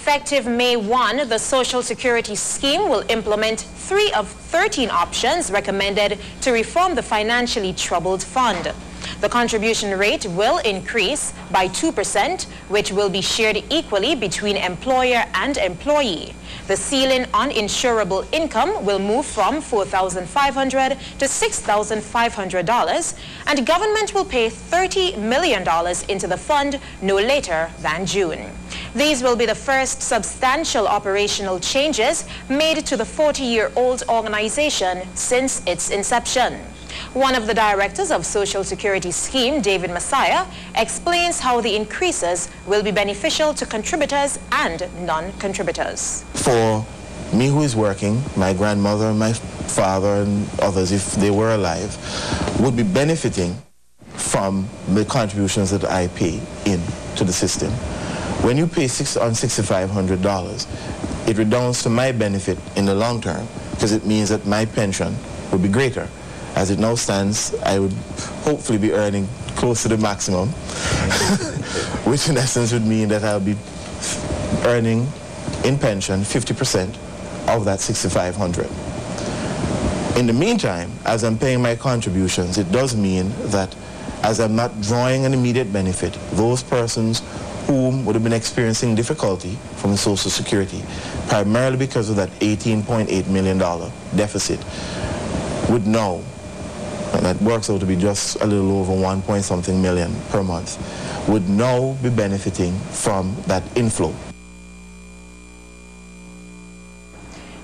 Effective May 1, the Social Security scheme will implement 3 of 13 options recommended to reform the financially troubled fund. The contribution rate will increase by 2%, which will be shared equally between employer and employee. The ceiling on insurable income will move from $4,500 to $6,500, and government will pay $30 million into the fund no later than June. These will be the first substantial operational changes made to the 40-year-old organization since its inception. One of the directors of Social Security Scheme, David Messiah, explains how the increases will be beneficial to contributors and non-contributors. For me who is working, my grandmother, my father and others, if they were alive, would be benefiting from the contributions that I pay into the system. When you pay $6,500, it redounds to my benefit in the long term because it means that my pension will be greater. As it now stands, I would hopefully be earning close to the maximum, which in essence would mean that I'll be earning in pension 50% of that $6,500. In the meantime, as I'm paying my contributions, it does mean that as I'm not drawing an immediate benefit, those persons whom would have been experiencing difficulty from the Social Security, primarily because of that $18.8 million deficit, would know, and that works out to be just a little over 1-point-something million per month, would now be benefiting from that inflow.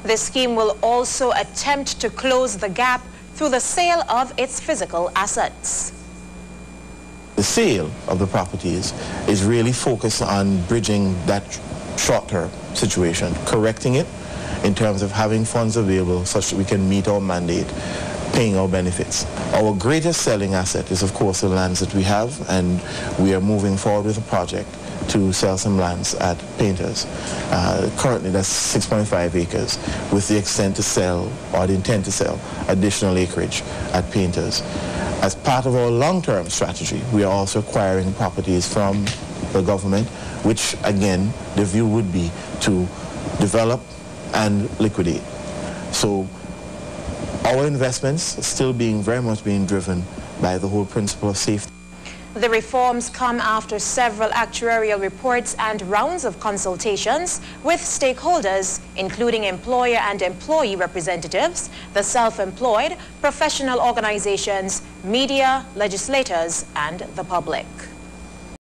The scheme will also attempt to close the gap through the sale of its physical assets. The sale of the properties is really focused on bridging that short-term situation, correcting it in terms of having funds available such that we can meet our mandate, paying our benefits. Our greatest selling asset is, of course, the lands that we have, and we are moving forward with a project to sell some lands at Painters. Currently, that's 6.5 acres, with the intent to sell additional acreage at Painters. As part of our long-term strategy, we are also acquiring properties from the government, which, again, the view would be to develop and liquidate. So our investments are still very much being driven by the whole principle of safety. The reforms come after several actuarial reports and rounds of consultations with stakeholders, including employer and employee representatives, the self-employed, professional organizations, media, legislators, and the public.